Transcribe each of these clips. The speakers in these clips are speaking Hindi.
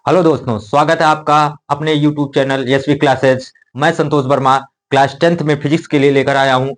हेलो दोस्तों, स्वागत है आपका अपने YouTube चैनल यशवी क्लासेस। मैं संतोष वर्मा क्लास 10th में फिजिक्स के लिए लेकर आया हूँ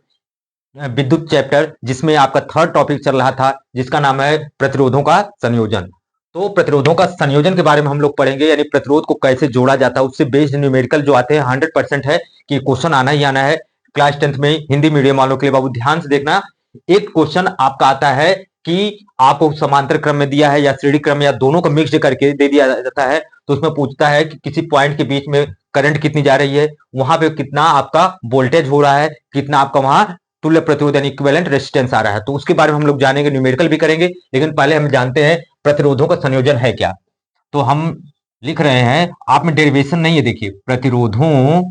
विद्युत चैप्टर, जिसमें आपका थर्ड टॉपिक चल रहा था, जिसका नाम है प्रतिरोधों का संयोजन। तो प्रतिरोधों का संयोजन के बारे में हम लोग पढ़ेंगे, यानी प्रतिरोध को कैसे जोड़ा जाता है। उससे बेस्ड न्यूमेरिकल जो आते हैं 100% है कि क्वेश्चन आना ही आना है। क्लास 10th में हिंदी मीडियम वालों के लिए बाबू ध्यान से देखना, एक क्वेश्चन आपका आता है कि आपको समांतर क्रम में दिया है या श्रेणी क्रम में या दोनों को मिक्स करके दे दिया जाता है। तो उसमें पूछता है कि किसी पॉइंट के बीच में करंट कितनी जा रही है, वहां पे कितना आपका वोल्टेज हो रहा है, कितना आपका वहां तुल्य प्रतिरोध यानी इक्विवेलेंट रेजिस्टेंस आ रहा है। तो उसके बारे में हम लोग जानेंगे, न्यूमेरिकल भी करेंगे, लेकिन पहले हम जानते हैं प्रतिरोधों का संयोजन है क्या। तो हम लिख रहे हैं, आप में डेरिवेशन नहीं है, देखिए प्रतिरोधों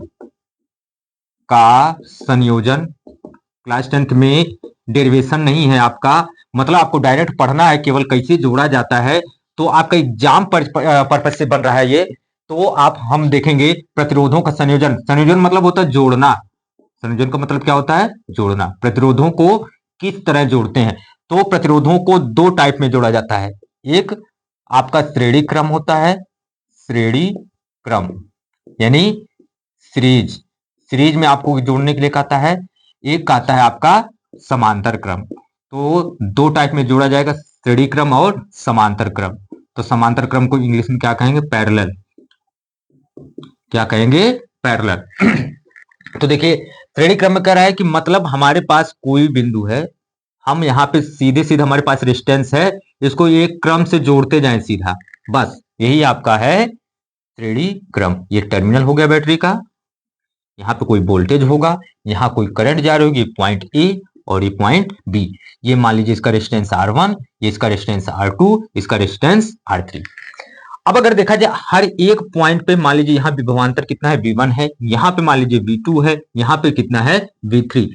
का संयोजन। क्लास 10th में डेरिवेशन नहीं है आपका, मतलब आपको डायरेक्ट पढ़ना है केवल कैसे जोड़ा जाता है। तो आपका एग्जाम पर्पज से बन रहा है ये। तो आप हम देखेंगे प्रतिरोधों का संयोजन। संयोजन मतलब होता है जोड़ना। संयोजन का मतलब क्या होता है? जोड़ना। प्रतिरोधों को किस तरह जोड़ते हैं? तो प्रतिरोधों को दो टाइप में जोड़ा जाता है। एक आपका श्रेणी क्रम होता है, श्रेणी क्रम यानी सीरीज। सीरीज में आपको जोड़ने के लिए कहता है। एक आता है आपका समांतर क्रम। तो दो टाइप में जोड़ा जाएगा, श्रेणी क्रम और समांतर क्रम। तो समांतर क्रम को इंग्लिश में क्या कहेंगे? पैरेलल। क्या कहेंगे? पैरेलल। तो देखिए, श्रेणी क्रम में कह रहा है कि मतलब हमारे पास कोई बिंदु है, हम यहाँ पे सीधे सीधे हमारे पास रेजिस्टेंस है, इसको एक क्रम से जोड़ते जाएं सीधा, बस यही आपका है श्रेणी क्रम। ये टर्मिनल हो गया बैटरी का, यहाँ पे कोई वोल्टेज होगा, यहाँ कोई करंट जा रही होगी, पॉइंट ए और ये पॉइंट बी। ये मान लीजिए इसका रेजिस्टेंस R1, ये इसका रेजिस्टेंस R2, इसका रेजिस्टेंस R3। अब अगर देखा जाए हर एक पॉइंट पे, मान लीजिए यहाँ विभवांतर कितना है? V1 है, यहाँ पे मान लीजिए V2 है, यहाँ पे कितना है? V3।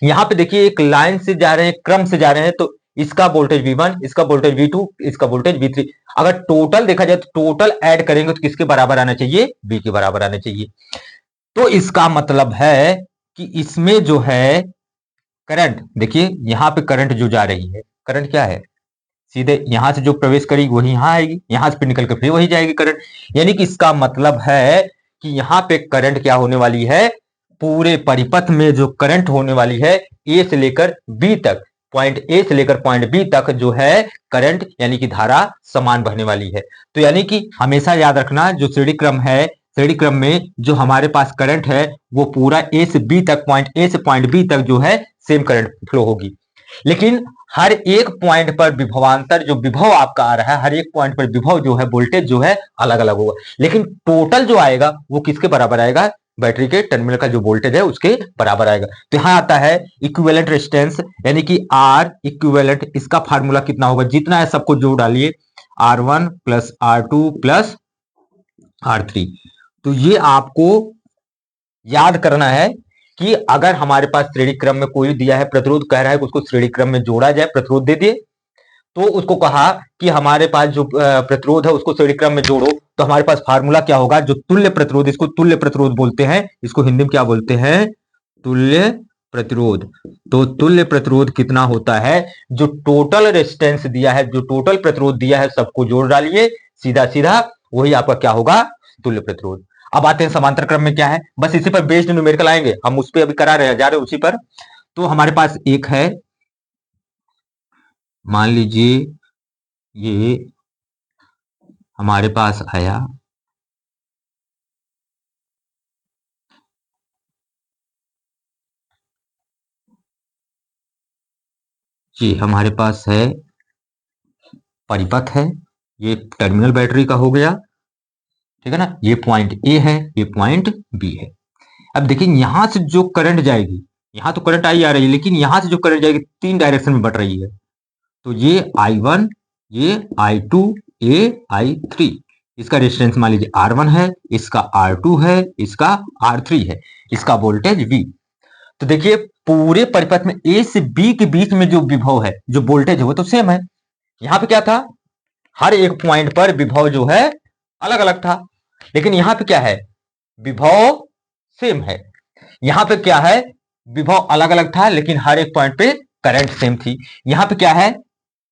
यहाँ पे देखिए एक लाइन से जा रहे हैं, क्रम से जा रहे हैं, तो इसका वोल्टेज V1, इसका वोल्टेज V2, इसका वोल्टेज V3। अगर टोटल देखा जाए तो टोटल ऐड करेंगे तो किसके बराबर आना चाहिए? V के बराबर आना चाहिए। तो इसका मतलब है कि इसमें जो है करंट, देखिए यहां पे करंट जो जा रही है, करंट क्या है? सीधे यहां से जो प्रवेश करेगी वही यहां आएगी, यहां से निकल के फिर वही जाएगी करंट। यानी कि इसका मतलब है कि यहां पे करंट क्या होने वाली है? पूरे परिपथ में जो करंट होने वाली है, ए से लेकर बी तक, पॉइंट ए से लेकर पॉइंट बी तक जो है करंट यानी कि धारा समान बहने वाली है। तो यानी कि हमेशा याद रखना, जो श्रेणी क्रम है, श्रेणी क्रम में जो हमारे पास करंट है वो पूरा ए से बी तक, पॉइंट ए से पॉइंट बी तक जो है सेम करंट फ्लो होगी। लेकिन हर एक पॉइंट पर विभवांतर, जो विभव आपका आ रहा है, हर एक पॉइंट पर विभव जो है, वोल्टेज जो है अलग अलग होगा, लेकिन टोटल जो आएगा वो किसके बराबर आएगा? बैटरी के टर्मिनल का जो वोल्टेज है उसके बराबर आएगा। तो यहां आता है इक्विवेलेंट रेजिस्टेंस, यानी कि आर इक्विवेलेंट। इसका फार्मूला कितना होगा? जितना है सबको जोड़ डालिए, R1 plus R2 plus R3। तो ये आपको याद करना है कि अगर हमारे पास श्रेणी क्रम में कोई दिया है, प्रतिरोध कह रहा है कि उसको श्रेणी क्रम में जोड़ा जाए, प्रतिरोध दे दिए, तो उसको कहा कि हमारे पास जो प्रतिरोध है उसको श्रेणी क्रम में जोड़ो। तो हमारे पास फार्मूला क्या होगा? जो तुल्य प्रतिरोध, इसको तुल्य प्रतिरोध बोलते हैं, इसको हिंदी में क्या बोलते हैं? तुल्य प्रतिरोध। तो तुल्य प्रतिरोध कितना होता है? जो टोटल रेजिस्टेंस दिया है, जो टोटल प्रतिरोध दिया है, सबको जोड़ डालिए सीधा सीधा, वही आपका क्या होगा? तुल्य प्रतिरोध। अब आते हैं समांतर क्रम में क्या है, बस इसी पर बेस्ड न्यूमेरिकल आएंगे, हम उस पर अभी करा रहे हैं, जा रहे हैं उसी पर। तो हमारे पास एक है, मान लीजिए ये हमारे पास आया, ये हमारे पास है परिपथ है, ये टर्मिनल बैटरी का हो गया, ठीक है ना। ये पॉइंट ए है, ये पॉइंट बी है। अब देखिए यहां से जो करंट जाएगी, यहां तो करंट आई आ रही है, लेकिन यहां से जो करंट जाएगी तीन डायरेक्शन में बढ़ रही है। तो ये I1, ये I2, ये I3। इसका रेजिस्टेंस मान लीजिए R1 है, इसका R2 है, इसका R3 है, इसका वोल्टेज V। तो देखिए पूरे परिपथ में A से B के बीच में जो विभव है, जो वोल्टेज है, वो तो सेम है। यहां पे क्या था? हर एक पॉइंट पर विभव जो है अलग अलग था, लेकिन यहां पे क्या है? विभव सेम है। यहां पे क्या है? विभव अलग अलग था, लेकिन हर एक पॉइंट पे करंट सेम थी। यहां पे क्या है?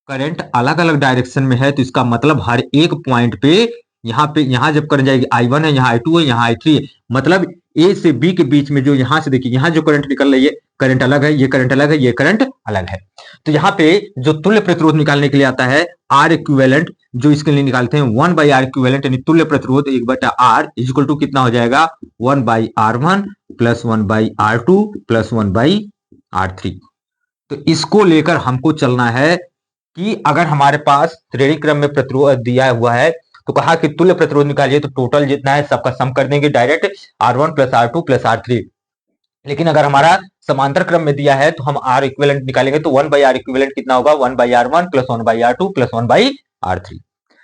करंट अलग अलग डायरेक्शन में है, तो इसका मतलब हर एक पॉइंट पे यहाँ पे, यहाँ जब करंट जाएगी I1 है, यहाँ I2 है, यहाँ I3 है, मतलब ए से बी के बीच में जो यहाँ से देखिए, यहाँ जो करंट निकल रही है, करंट अलग है, ये करंट अलग है, ये करंट अलग है। तो यहाँ पे जो तुल्य प्रतिरोध निकालने के लिए आता है आर इक्विवेलेंट, जो इसके लिए निकालते हैं 1/R इक्विवेलेंट, यानी तुल्य प्रतिरोध 1/R इक्वल टू कितना हो जाएगा 1/R1 plus 1/R2 plus 1/R3। तो इसको लेकर हमको चलना है कि अगर हमारे पास श्रेणी क्रम में प्रतिरोध दिया हुआ है तो कहा कि तुल्य प्रतिरोध निकालिए, तो टोटल जितना है सबका सम कर देंगे direct, R1 plus R2 plus R3। लेकिन अगर हमारा समांतर क्रम में दिया है तो हम R इक्विवेलेंट निकालेंगे, तो 1/R इक्विवेलेंट कितना होगा 1/R1 plus 1/R2 plus 1/R3।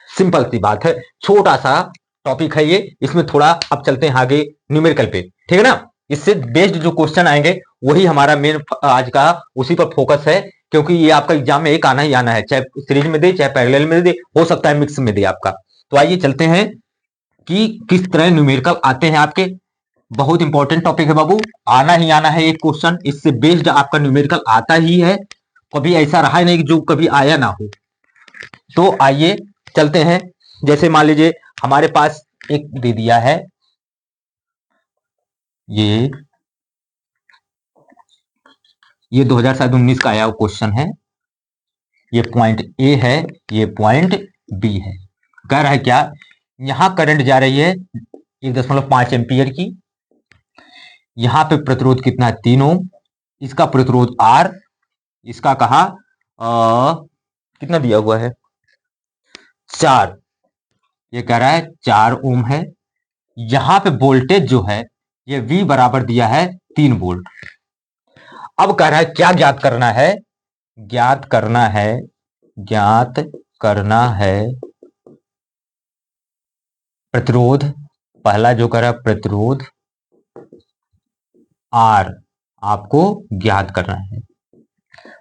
Simple सी बात है, छोटा सा टॉपिक है ये, इसमें थोड़ा अब चलते हैं आगे न्यूमेरिकल पे, ठीक है ना। इससे बेस्ड जो क्वेश्चन आएंगे वही हमारा मेन आज का उसी पर फोकस है, क्योंकि ये आपका एग्जाम में एक आना ही आना है, चाहे सीरीज में दे चाहे पैरेलल में दे, हो सकता है मिक्स में दे आपका। तो आइए चलते हैं कि किस तरह न्यूमेरिकल आते हैं आपके। बहुत इंपॉर्टेंट टॉपिक है बाबू, आना ही आना है एक क्वेश्चन, इससे बेस्ड आपका न्यूमेरिकल आता ही है, कभी ऐसा रहा ही नहीं कि जो कभी आया ना हो। तो आइए चलते हैं, जैसे मान लीजिए हमारे पास एक दे दिया है, ये 2019 का आया क्वेश्चन है, ये पॉइंट ए है, ये पॉइंट बी है। कह रहा है क्या, यहां करंट जा रही है 1.5 एम्पियर की, यहां पे प्रतिरोध कितना है 3 ओम, इसका प्रतिरोध R, इसका कहा कितना दिया हुआ है 4, ये कह रहा है 4 ओम है। यहां पे वोल्टेज जो है ये V बराबर दिया है 3 वोल्ट। अब कह रहा है क्या ज्ञात करना है, ज्ञात करना है प्रतिरोध, पहला जो कह रहा है प्रतिरोध R आपको ज्ञात करना है।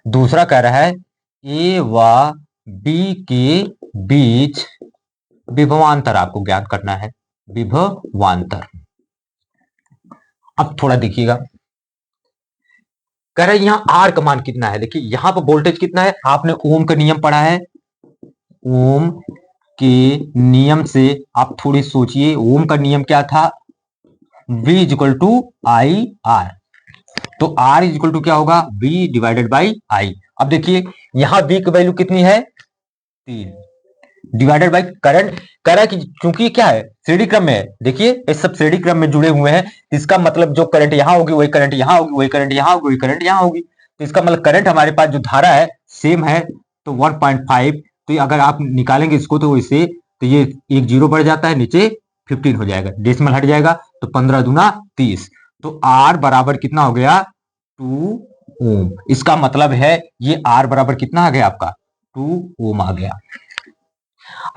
दूसरा कह रहा है A व B के बीच विभवांतर आपको ज्ञात करना है, विभवांतर। अब थोड़ा देखिएगा, कह रहा है यहां R का मान कितना है, देखिए यहां पर वोल्टेज कितना है, आपने ओम का नियम पढ़ा है, ओम के नियम से आप थोड़ी सोचिए, ओम का नियम क्या था, V equal to I R, तो R इक्वल टू क्या होगा V डिवाइडेड बाई आई। अब देखिए यहां V की वैल्यू कितनी है 3 डिवाइडेड बाई करंट, कह रहा है कि क्योंकि क्या है श्रेणी क्रम में है, देखिए ये सब श्रेणी क्रम में जुड़े हुए हैं, इसका मतलब जो करंट यहां होगी वही करंट यहां होगी, वही करंट यहां होगी, वही करंट यहां होगी, तो इसका मतलब करंट हमारे पास जो धारा है सेम है, तो 1.5, तो अगर आप निकालेंगे इसको तो इसे, तो ये एक जीरो बढ़ जाता है, नीचे 15 हो जाएगा, डेसिमल हट जाएगा, तो 15 दूना 30, तो R बराबर कितना हो गया 2 ओम। इसका मतलब है ये R बराबर कितना आ गया आपका 2 ओम आ गया।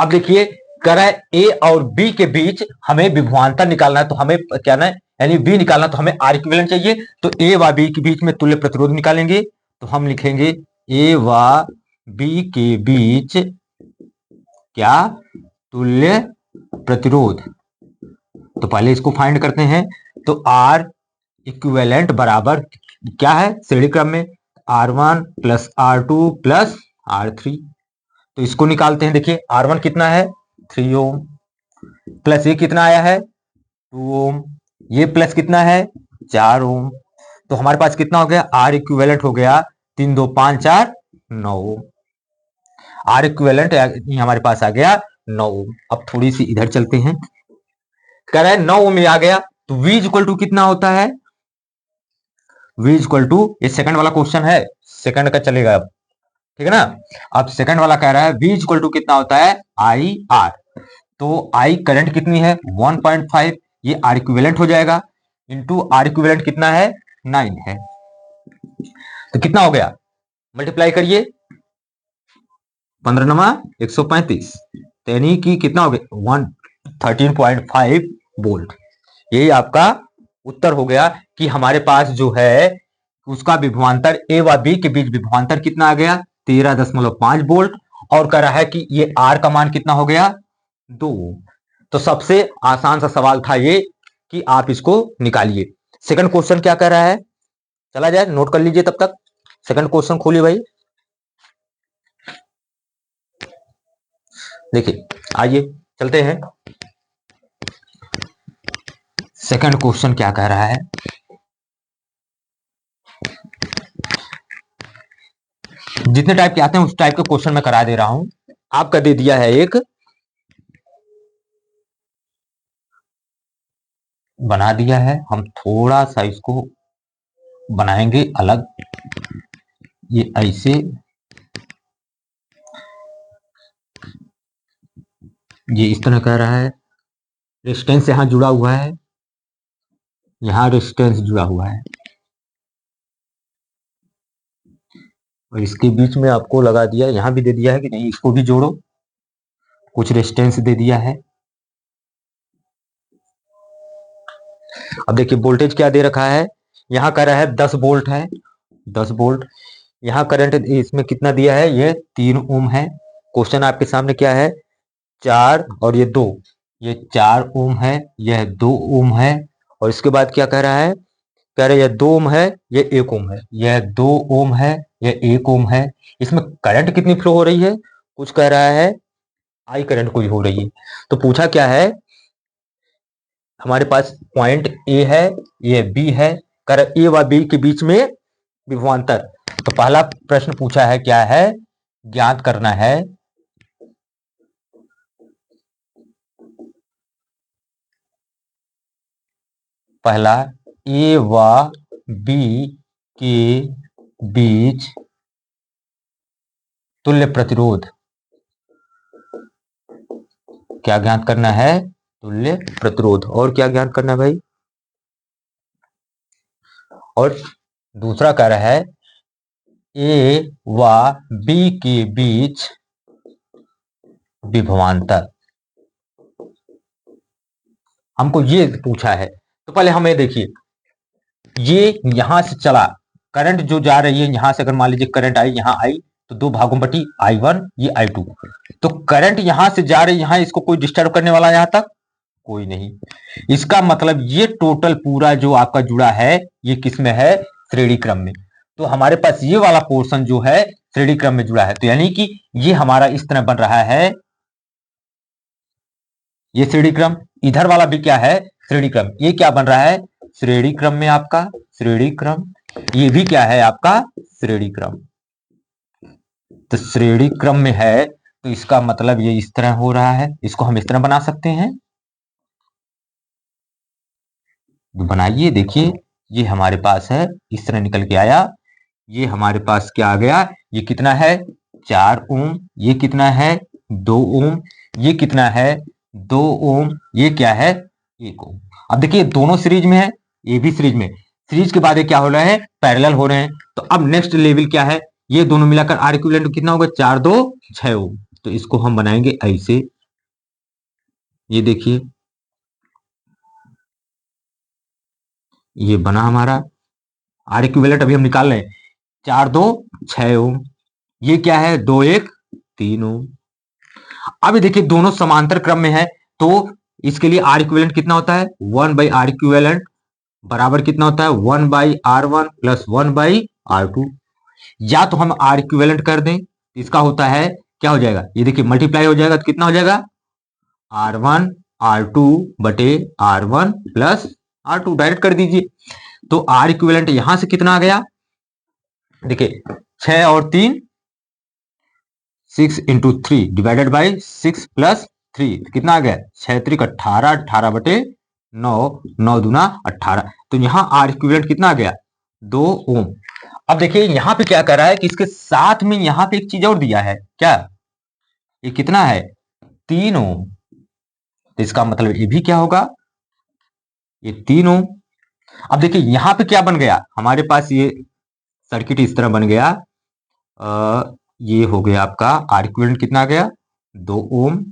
अब देखिए कह रहा है ए और बी के बीच हमें विभवांतर निकालना है, तो हमें क्या ना यानी बी निकालना, तो हमें आर इक्विवेलेंट चाहिए, तो ए व बी के बीच में तुल्य प्रतिरोध निकालेंगे, तो हम लिखेंगे ए व बी के बीच क्या तुल्य प्रतिरोध। तो पहले इसको फाइंड करते हैं, तो आर इक्विवेलेंट बराबर क्या है श्रेणी क्रम में R1 plus R2 plus R3, तो इसको निकालते हैं। देखिए R1 कितना है 3 ओम, प्लस ये कितना आया है 2 ओम, ये प्लस कितना है 4 ओम, तो हमारे पास कितना हो गया R इक्विवेलेंट हो गया 3 2 5 4 9 ओम। R इक्विवेलेंट हमारे पास आ गया 9 ओम। अब थोड़ी सी इधर चलते हैं, कह रहा है 9 ओम में आ गया, तो V इक्वल टू कितना होता है, V इक्वल टू, ये सेकंड वाला क्वेश्चन है, सेकंड का चलेगा अब, ठीक है ना। अब सेकंड वाला कह रहा है V इक्वल टू कितना होता है आई आर, तो I करंट कितनी है 1.5, ये R इक्विवेलेंट हो जाएगा, इंटू R इक्विवेलेंट कितना है 9 है, तो कितना हो गया मल्टीप्लाई करिए 15 नमा 135, यानी कि कितना हो गया 13.5 वोल्ट। यही आपका उत्तर हो गया कि हमारे पास जो है उसका विभवांतर ए व बी के बीच विभवांतर कितना आ गया 13.5 वोल्ट, और कह रहा है कि ये आर का मान कितना हो गया 2। तो सबसे आसान सा सवाल था ये कि आप इसको निकालिए। सेकंड क्वेश्चन क्या कह रहा है, चला जाए नोट कर लीजिए तब तक, सेकंड क्वेश्चन खोलिए भाई, देखिए आइए चलते हैं, सेकंड क्वेश्चन क्या कह रहा है। जितने टाइप के आते हैं उस टाइप के क्वेश्चन मैं करा दे रहा हूं। आपका दे दिया है एक, बना दिया है, हम थोड़ा सा इसको बनाएंगे अलग, ये ऐसे, ये इस तरह कह रहा है, रेजिस्टेंस यहां जुड़ा हुआ है, यहां रेजिस्टेंस जुड़ा हुआ है, और इसके बीच में आपको लगा दिया, यहां भी दे दिया है कि नहीं इसको भी जोड़ो, कुछ रेजिस्टेंस दे दिया है। अब देखिए वोल्टेज क्या दे रखा है, यहां कह रहा है 10 वोल्ट है, 10 वोल्ट। यहाँ करंट इसमें कितना दिया है, ये 3 ओम है। क्वेश्चन आपके सामने क्या है, 4 और ये 2, ये 4 ओम है, यह 2 ओम है, और इसके बाद क्या कह रहा है, कह रहे ये 2 ओम है, ये 1 ओम है, यह 2 ओम है, यह 1 ओम है। इसमें करंट कितनी फ्लो हो रही है, कुछ कह रहा है आई करंट कोई हो रही है। तो पूछा क्या है, हमारे पास पॉइंट ए है, ये बी है, कर ए व बी के बीच में विभवांतर। तो पहला प्रश्न पूछा है क्या है, ज्ञात करना है पहला ए व बी के बीच तुल्य प्रतिरोध, क्या ज्ञात करना है, तुल्य प्रतिरोध। और क्या ज्ञात करना है भाई, और दूसरा कह रहा है ए व बी के बीच विभवांतर, हमको ये पूछा है। तो पहले हमें देखिए, ये यहां से चला करंट जो जा रही है, यहां से अगर मान लीजिए करंट आई, यहां आई तो 2 भागों बटी I1, ये I2। तो करंट यहां से जा रही, यहां इसको कोई डिस्टर्ब करने वाला यहां तक कोई नहीं। इसका मतलब ये टोटल पूरा जो आपका जुड़ा है, ये किस में है, श्रेणी क्रम में। तो हमारे पास ये वाला पोर्शन जो है श्रेणी क्रम में जुड़ा है, तो यानी कि ये हमारा इस तरह बन रहा है, ये श्रेणी क्रम, इधर वाला भी क्या है, श्रेणी क्रम। ये क्या बन रहा है, श्रेणी क्रम में आपका श्रेणी क्रम, ये भी क्या है आपका श्रेणी क्रम। तो श्रेणी क्रम में है, तो इसका मतलब ये इस तरह हो रहा है, इसको हम इस तरह बना सकते हैं। तो बनाइए, देखिए ये हमारे पास है, इस तरह निकल के आया। ये हमारे पास क्या आ गया, ये कितना है 4 ओम, ये कितना है 2 ओम, ये कितना है 2 ओम, ये क्या है 1 ओम। अब देखिए दोनों सीरीज में है, ये भी सीरीज में, सीरीज के बाद ये क्या हो रहा है, पैरेलल हो रहे हैं। तो अब नेक्स्ट लेवल क्या है, ये दोनों मिलाकर आर इक्विवेलेंट कितना होगा, 4 2 6 ओम। तो इसको हम बनाएंगे ऐसे, ये देखिए ये बना हमारा आर इक्विवेलेंट, अभी हम निकाल रहे हैं, 4 2 6 ओम, ये क्या है 2 1 3 ओम। अब देखिए दोनों समांतर क्रम में है, तो इसके लिए आर इक्विवेलेंट कितना होता है, 1 बाई आर इक्विवेलेंट बराबर कितना होता है, 1 by R1 plus 1 by R2। या तो हम आर इक्विवेलेंट कर दें, इसका होता है क्या हो जाएगा, ये देखिए मल्टीप्लाई हो जाएगा, तो कितना हो जाएगा R1 R2 बटे R1 प्लस R2, डायरेक्ट कर दीजिए। तो आर इक्विवेलेंट यहां से कितना आ गया, देखिए 6 और 3 6 इंटू 3 डिवाइडेड बाई 6 प्लस 3, कितना आ गया 6 3 18, 18 बटे 9, 9 दूना 18। तो यहाँ आर इक्विवेलेंट कितना आ गया 2 ओम। अब देखिए यहाँ पे क्या कर रहा है कि इसके साथ में यहाँ पे एक चीज और दिया है, क्या, ये कितना है 3 ओम। तो इसका मतलब ये भी क्या होगा, ये 3 ओम। अब देखिए यहाँ पे क्या बन गया, हमारे पास ये सर्किट इस तरह बन गया, ये हो गया आपका आर इक्विवेलेंट कितना आ गया 2 ओम,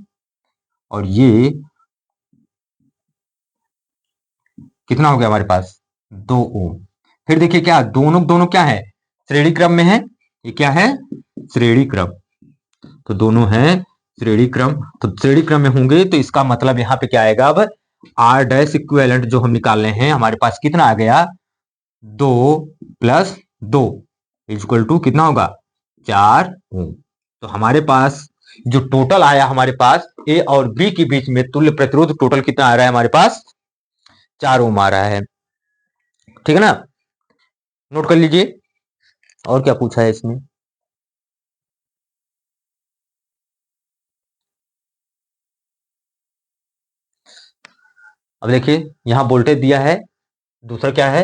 और ये कितना हो गया हमारे पास 2 ओम। फिर देखिए क्या दोनों दोनों क्या है, श्रेणी क्रम में है, ये क्या है श्रेणी क्रम, तो दोनों है श्रेणी क्रम। तो श्रेणी क्रम में होंगे, तो इसका मतलब यहाँ पे क्या आएगा, अब आर डैश इक्विवेलेंट जो हम निकाल रहे हैं, हमारे पास कितना आ गया 2 + 2 इक्वल टू कितना होगा 4 ओम। तो हमारे पास जो टोटल आया हमारे पास ए और बी के बीच में तुल्य प्रतिरोध टोटल कितना आ रहा है हमारे पास 4 ओम आ रहा है। ठीक है ना, नोट कर लीजिए। और क्या पूछा है इसमें, अब देखिए यहां वोल्टेज दिया है, दूसरा क्या है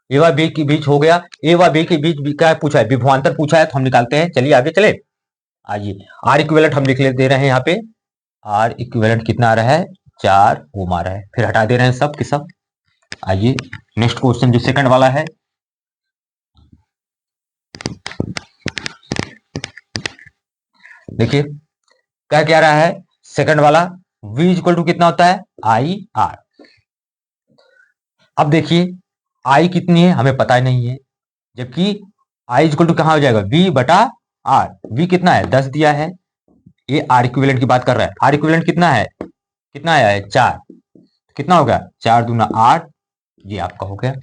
ए व बी के बीच हो गया, ए व बी के बीच क्या पूछा है, विभवांतर पूछा है, तो हम निकालते हैं। चलिए आगे चले, आइए आर इक्विवेलेंट हम लिख दे रहे हैं यहाँ पे, आर इक्विवेलेंट कितना आ रहा है 4 ओम आ रहा है, फिर हटा दे रहे हैं सब के सब। आइए नेक्स्ट क्वेश्चन जो सेकंड वाला है, देखिए क्या कह रहा है सेकंड वाला, V इक्वल टू कितना होता है आई आर। अब देखिए I कितनी है हमें पता ही नहीं है, जबकि I इक्वल टू कहां हो जाएगा V बटा आर। V कितना है 10 दिया है, ये आर इक्विवेलेंट की बात कर रहा है। आर इक्विवेलेंट कितना है, कितना आया है 4, कितना हो गया 4 दूना 8, ये आपका हो गया।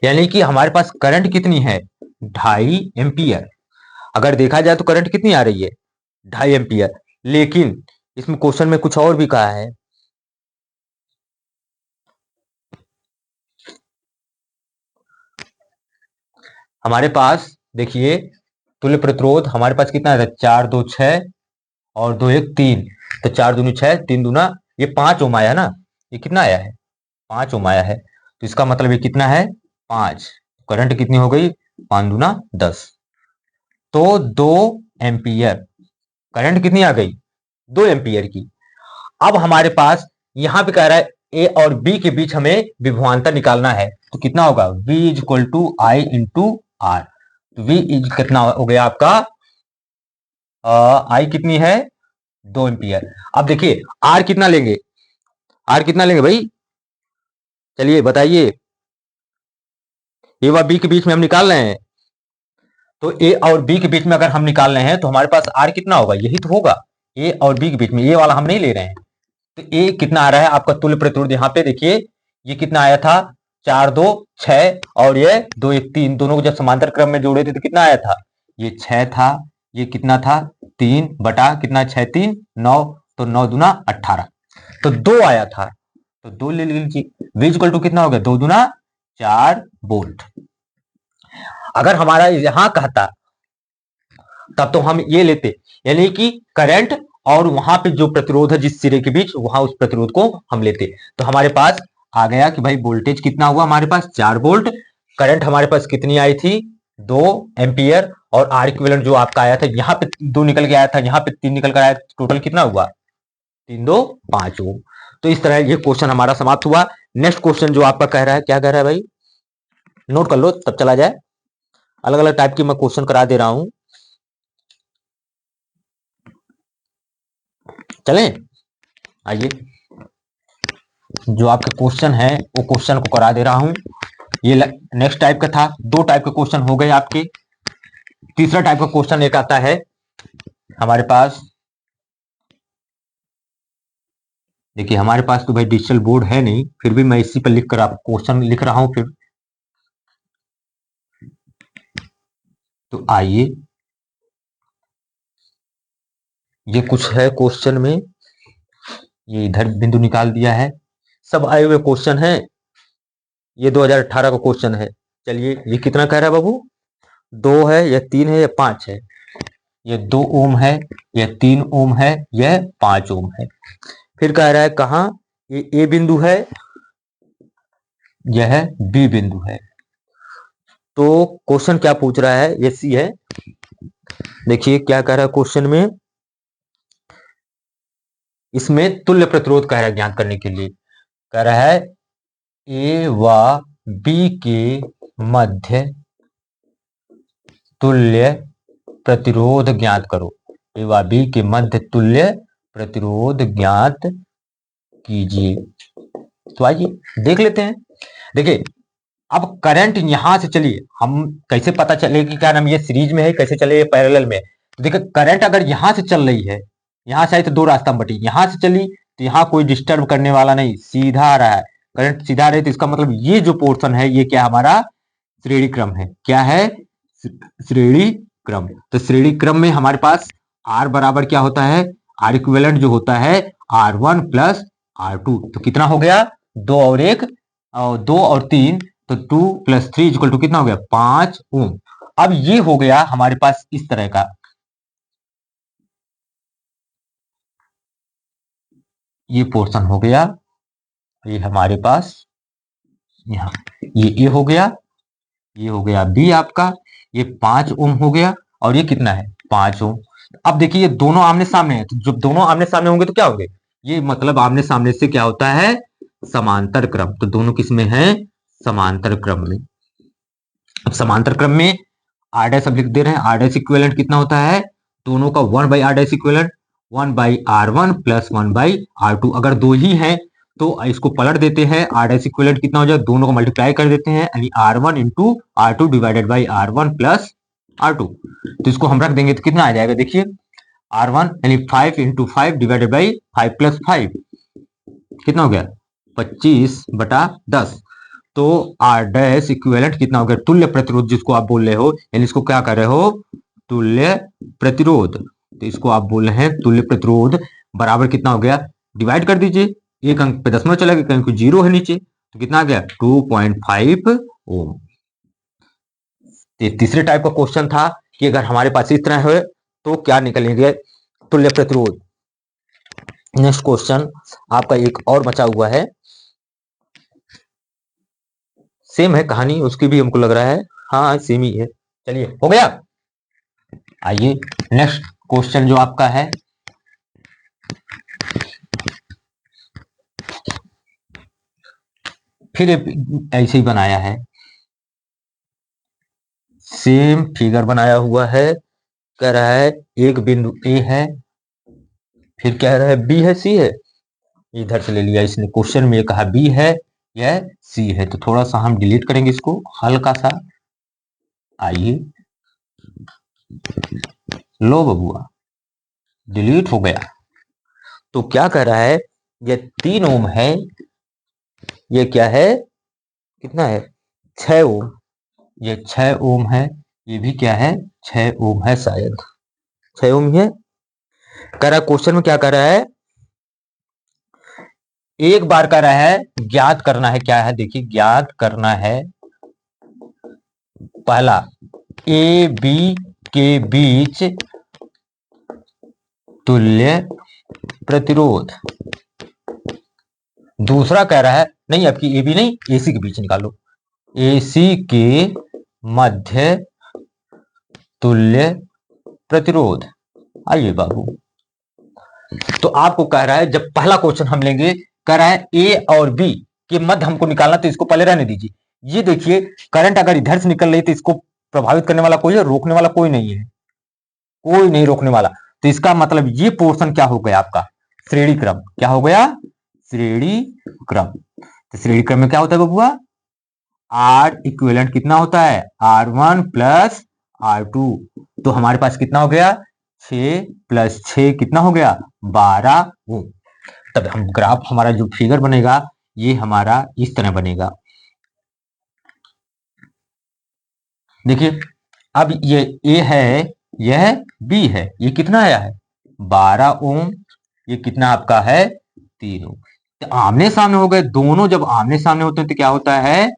यानी कि हमारे पास करंट कितनी है 2.5 एम्पियर। अगर देखा जाए तो करंट कितनी आ रही है 2.5 एम्पियर, लेकिन इसमें क्वेश्चन में कुछ और भी कहा है। हमारे पास देखिए तुल्य प्रतिरोध हमारे पास कितना है 4 2 6 और 2 1 3, तो 4 दूनी 6 3 दूना ये 5 ओम आया ना, ये कितना आया है 5 ओम आया है, तो इसका मतलब ये कितना है 5, करंट कितनी हो गई 5 दूना 10, तो 2 एम्पियर, करंट कितनी आ गई 2 एम्पियर की। अब हमारे पास यहां पे कह रहा है ए और बी के बीच हमें विभवांतर निकालना है, तो कितना होगा V is equal to I into R. V is कितना हो गया आपका आई कितनी है 2 एम्पियर। अब देखिए आर कितना लेंगे, आर कितना लेंगे भाई, चलिए बताइए, ए व बी के बीच में हम निकाल रहे हैं, तो ए और बी के बीच में अगर हम निकाल रहे हैं तो हमारे पास आर कितना होगा, यही तो होगा ए और बी के बीच में, ये वाला हम नहीं ले रहे हैं। तो ए कितना आ रहा है आपका तुल्य प्रतिरोध, यहाँ पे देखिए ये कितना आया था 4 2 6 और ये 2 1 3, दोनों को जब समांतर क्रम में जोड़े थे तो कितना आया था, ये 6 था, ये कितना था 3 बटा कितना 6 3 9, तो 9 दूना 18, तो 2 आया था, तो 2 ले लीजिए। V इक्वल टू कितना हो गया 2 दूना 4 वोल्ट। अगर हमारा यहां कहता तब तो हम ये लेते, यानी कि करंट और वहां पे जो प्रतिरोध है जिस सिरे के बीच, वहां उस प्रतिरोध को हम लेते, तो हमारे पास आ गया कि भाई वोल्टेज कितना हुआ हमारे पास 4 वोल्ट, करंट हमारे पास कितनी आई थी 2 एम्पियर, और आर इक्विवेलेंट जो आपका आया था यहाँ पे 2 निकल के आया था, यहाँ पे 3 निकल कर आया, टोटल कितना हुआ 3 2 5 ओम। तो इस तरह ये क्वेश्चन हमारा समाप्त हुआ। नेक्स्ट क्वेश्चन जो आपका कह रहा है, क्या कह रहा है भाई, नोट कर लो तब चला जाए, अलग अलग टाइप की मैं क्वेश्चन करा दे रहा हूं, चलें आइए। जो आपके क्वेश्चन है वो क्वेश्चन को करा दे रहा हूं, ये नेक्स्ट टाइप का था, 2 टाइप के क्वेश्चन हो गए आपके। तीसरा टाइप का क्वेश्चन एक आता है हमारे पास, देखिए हमारे पास तो भाई डिजिटल बोर्ड है नहीं, फिर भी मैं इसी पर लिख कर आपको क्वेश्चन लिख रहा हूं। फिर तो आइए, ये कुछ है क्वेश्चन में, ये इधर बिंदु निकाल दिया है, सब आए हुए क्वेश्चन है, ये 2018 का क्वेश्चन है। चलिए ये कितना कह रहा है बाबू, 2 है या 3 है या 5 है, ये 2 ओम है, यह 3 ओम है, यह 5 ओम है। फिर कह रहा है कहा, ये ए बिंदु है, यह बी बिंदु है। तो क्वेश्चन क्या पूछ रहा है, ये सी है। देखिए क्या कह रहा है क्वेश्चन में, इसमें तुल्य प्रतिरोध कह रहा है ज्ञात करने के लिए, कह रहा है ए व बी के मध्य तुल्य प्रतिरोध ज्ञात करो, ए व बी के मध्य तुल्य प्रतिरोध ज्ञात कीजिए। तो आइए देख लेते हैं। देखिए अब करंट यहां से, चलिए हम कैसे पता चलेगा कि क्या नाम ये सीरीज में है, कैसे चले पैरेलल में। तो देखिए करंट अगर यहां से चल रही है, यहां से आई तो 2 रास्ता में बटी, यहां से चली तो यहां कोई डिस्टर्ब करने वाला नहीं, सीधा आ रहा है, करंट सीधा आ रही है, तो इसका मतलब ये जो पोर्शन है ये क्या हमारा श्रेणी क्रम है, क्या है श्रेणी क्रम। तो श्रेणी क्रम में हमारे पास आर बराबर क्या होता है, आर इक्विवेलेंट जो होता है R1 प्लस R2। तो कितना हो गया, 2 और 1 और 2 और 3, तो 2 + 3 इक्वल टू कितना हो गया, 5 ओम। अब ये हो गया हमारे पास इस तरह का, ये पोर्शन हो गया, ये हमारे पास यहाँ ये ए हो गया, ये हो गया बी आपका, ये 5 ओम हो गया, और ये कितना है, 5 ओम। अब देखिए ये दोनों आमने सामने हैं, तो जब दोनों आमने सामने होंगे तो क्या होंगे, ये मतलब आमने सामने से क्या होता है, समांतर क्रम। तो दोनों किसमें हैं, समांतर क्रम में। अब समांतर क्रम में आर डैश अब लिख दे रहे हैं, आर डैश इक्विवेलेंट कितना होता है, दोनों का 1/r dash equivalent 1/r1 plus 1/r2। अगर दो ही हैं तो इसको पलट देते हैं, आर डैश इक्विवेलेंट कितना हो जाए, दोनों को मल्टीप्लाई कर देते हैं, यानी R1 into R2 divided by R1 plus R2। तो इसको हम रख देंगे तो कितना आ जाएगा, देखिए R1 यानी 5 इंटू 5 डिवाइडेड बाई 5 + 5 कितना हो गया, 25/10। तो आर डैश इक्विवेलेंट कितना हो गया, तुल्य प्रतिरोध जिसको आप बोल रहे हो, यानी इसको क्या कर रहे हो, तुल्य प्रतिरोध। तो इसको आप बोल रहे हैं तुल्य प्रतिरोध बराबर कितना हो गया, डिवाइड कर दीजिए, एक अंक पे दशमलव चला गया क्योंकि 0 है नीचे, तो कितना आ गया 2.5 ओम। तीसरे टाइप का क्वेश्चन था कि अगर हमारे पास इस तरह है तो क्या निकलेंगे, तुल्य प्रतिरोध। नेक्स्ट क्वेश्चन आपका एक और बचा हुआ है, सेम है कहानी उसकी भी, हमको लग रहा है हाँ सेम ही है। चलिए हो गया, आइए नेक्स्ट क्वेश्चन जो आपका है, फिर ऐसे ही बनाया है, सेम फिगर बनाया हुआ है। कह रहा है एक बिंदु ए है, फिर कह रहा है बी है सी है, इधर से ले लिया इसने, क्वेश्चन में कहा बी है यह सी है, तो थोड़ा सा हम डिलीट करेंगे इसको हल्का सा। आइए लो बबुआ, डिलीट हो गया। तो क्या कह रहा है, ये 3 ओम है, ये क्या है, कितना है, 6 ओम, ये 6 ओम है, ये भी क्या है, 6 ओम है, शायद 6 ओम ही है। कह रहा है क्वेश्चन में क्या कह रहा है, एक बार कह रहा है ज्ञात करना है, क्या है देखिए, ज्ञात करना है पहला ए बी के बीच तुल्य प्रतिरोध, दूसरा कह रहा है नहीं आपकी ए बी नहीं, एसी के बीच निकालो, एसी के मध्य तुल्य प्रतिरोध। आइए बाबू, तो आपको कह रहा है जब पहला क्वेश्चन हम लेंगे, कह रहा है ए और बी के मध्य हमको निकालना, तो इसको पहले रहने दीजिए। ये देखिए करंट अगर इधर से निकल रही तो इसको प्रभावित करने वाला कोई है, रोकने वाला कोई नहीं है, कोई नहीं रोकने वाला। तो इसका मतलब ये पोर्शन क्या हो गया आपका, श्रेणी क्रम। क्या हो गया, श्रेणी क्रम। तो श्रेणी क्रम में क्या होता है बबुआ, आर इक्विवेलेंट कितना होता है, R1 प्लस R2। तो हमारे पास कितना हो गया, 6 + 6 कितना हो गया, 12 ओम। तब हम ग्राफ, हमारा जो फिगर बनेगा ये हमारा इस तरह बनेगा। देखिए अब ये ए है, यह बी है, ये कितना आया है 12 ओम, ये कितना आपका है 3 ओम। तो आमने सामने हो गए दोनों, जब आमने सामने होते हैं तो क्या होता है,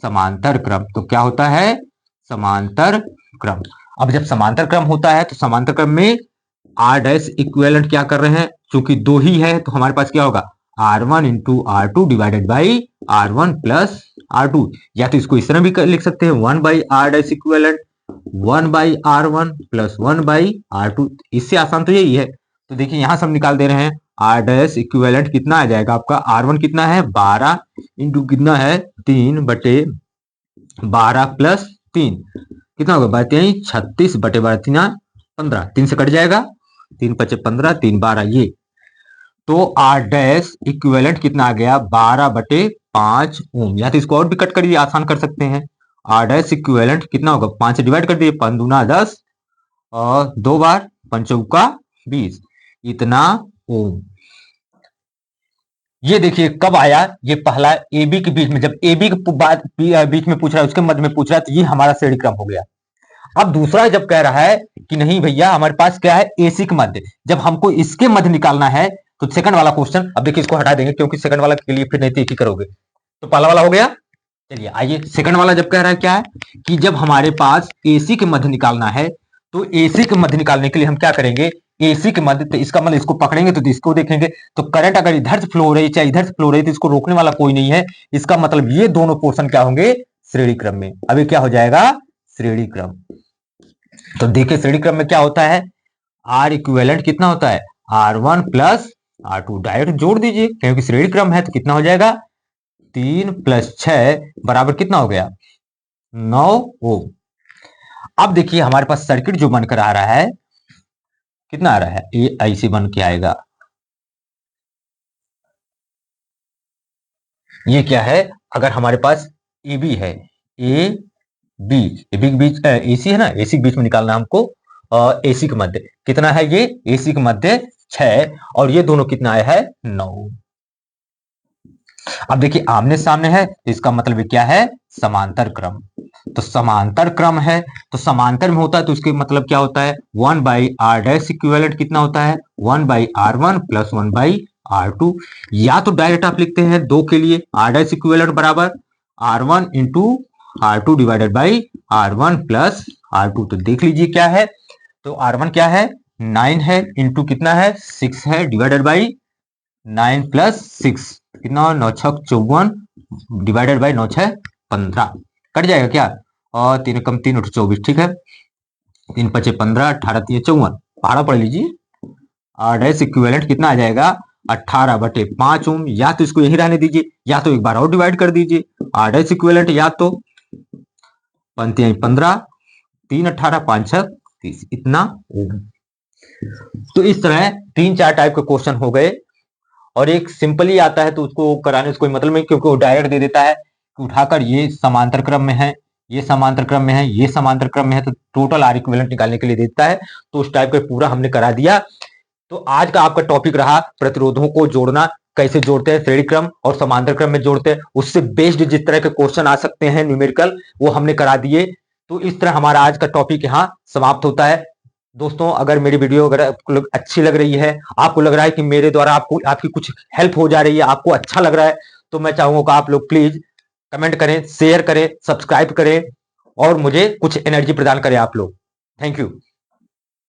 समांतर क्रम। तो क्या होता है, समांतर क्रम। अब जब समांतर क्रम होता है तो समांतर क्रम में आर डैश इक्विवेलेंट क्या कर रहे हैं, चूंकि दो ही है तो हमारे पास क्या होगा, R1 into R2 divided by R1 plus R2। या तो इसको इस तरह भी लिख सकते हैं, 1/r dash equivalent 1/r1 plus 1/r2। इससे आसान तो यही है। तो देखिए यहां से हम निकाल दे रहे हैं, आर डैश इक्विवेलेंट कितना आ जाएगा आपका, R1 कितना है 12 इंटू कितना है 3/12 प्लस 3 कितना होगा 36/12 15, 3 से कट जाएगा, 3 × 5 = 15, 3 × 12 ये। तो आर डैश इक्विवेलेंट कितना आ गया 12/5 ओम। या तो इसको और भी कट करिए, आसान कर सकते हैं। आर डैश इक्विवेलेंट कितना होगा, 5 से डिवाइड कर दिए, 5 दूना 10 और 2 बार 5 चौका 20, इतना ओम। ये देखिए कब आया, ये पहला ए बी के बीच में, जब ए बी के बीच में पूछ रहा है, उसके मध्य में पूछ रहा है, तो ये हमारा श्रेणी क्रम हो गया। अब दूसरा जब कह रहा है कि नहीं भैया हमारे पास क्या है, एसिक मध्य, जब हमको इसके मध्य निकालना है तो सेकंड वाला क्वेश्चन, अब देखिए इसको हटा देंगे क्योंकि सेकंड वाला के लिए फिर नहीं तो एक ही करोगे, तो पहला वाला हो गया। चलिए आइए सेकंड वाला जब कह रहा है क्या है कि जब हमारे पास एसी के मध्य निकालना है तो एसी के मध्य निकालने के लिए हम क्या करेंगे, एसी के मध्य, तो इसका मतलब इसको पकड़ेंगे तो इसको देखेंगे, तो करंट अगर इधर से फ्लो हो रही है चाहे इधर से फ्लो हो रही है तो इसको रोकने वाला कोई नहीं है, इसका मतलब ये दोनों पोर्शन क्या होंगे, श्रेणी क्रम में। अभी क्या हो जाएगा, श्रेणी क्रम। तो देखिए श्रेणी क्रम में क्या होता है, आर इक्विवेलेंट कितना होता है, R1 प्लस R2, डायरेक्ट जोड़ दीजिए क्योंकि श्रेणी क्रम है, तो कितना हो जाएगा 3 + 6 बराबर कितना हो गया 9 ओम। अब देखिए हमारे पास सर्किट जो बनकर आ रहा है कितना आ रहा है, ये ऐसे बन के आएगा, ये क्या है, अगर हमारे पास ए बी है, ए बी, ए बी के बीच एसी है ना, एसी के बीच में निकालना हमको, एसी के मध्य कितना है, ये एसी के मध्य 6 और ये दोनों कितना आया है 9। अब देखिए आमने सामने है तो इसका मतलब क्या है, समांतर क्रम। तो समांतर क्रम है तो समांतर में होता है तो इसके मतलब क्या होता है, 1/r डैश इक्विवेलेंट कितना होता है 1/r1 प्लस 1/r2, या तो डायरेक्ट आप लिखते हैं दो के लिए r डैश इक्विवेलेंट बराबर r1 into r2 divided by r1 plus r2। तो देख लीजिए क्या है, तो r1 क्या है 9 है, इंटू कितना है 6 है, डिवाइडेड बाई 9 + 6 कितना, 9 × 6 = 54 डिवाइडेड बाई 9 × 6 = 15, कट जाएगा क्या, और 3 कम 3 × 24, ठीक है, 3 × 5 = 15, 18 × 3 = 54, पहाड़ा पढ़ लीजिए। r डैश इक्विवेलेंट कितना आ जाएगा 18/5 ओम, या तो इसको यही रहने दीजिए या तो एक बार और डिवाइड कर दीजिए, r डैश इक्विवेलेंट या तो 15, 3 18 5 6 30 इतना ओम। तो इस तरह 3-4 टाइप के क्वेश्चन हो गए, और एक सिंपली आता है तो उसको कराने से कोई मतलब नहीं क्योंकि वो डायरेक्ट दे देता है कि उठाकर ये समांतर क्रम में है, ये समांतर क्रम में है, ये समांतर क्रम में है, तो टोटल आर इक्विवेलेंट निकालने के लिए देता है। तो उस टाइप का पूरा हमने करा दिया। तो आज का आपका टॉपिक रहा प्रतिरोधों को जोड़ना, कैसे जोड़ते हैं, श्रेणी क्रम और समांतर क्रम में जोड़ते हैं, उससे बेस्ड जिस तरह के क्वेश्चन आ सकते हैं न्यूमेरिकल वो हमने करा दिए। तो इस तरह हमारा आज का टॉपिक यहाँ समाप्त होता है। दोस्तों अगर मेरी वीडियो अगर आपको अच्छी लग रही है, आपको लग रहा है कि मेरे द्वारा आपको आपकी कुछ हेल्प हो जा रही है, आपको अच्छा लग रहा है, तो मैं चाहूंगा आप लोग प्लीज कमेंट करें, शेयर करें, सब्सक्राइब करें और मुझे कुछ एनर्जी प्रदान करें आप लोग। Thank you.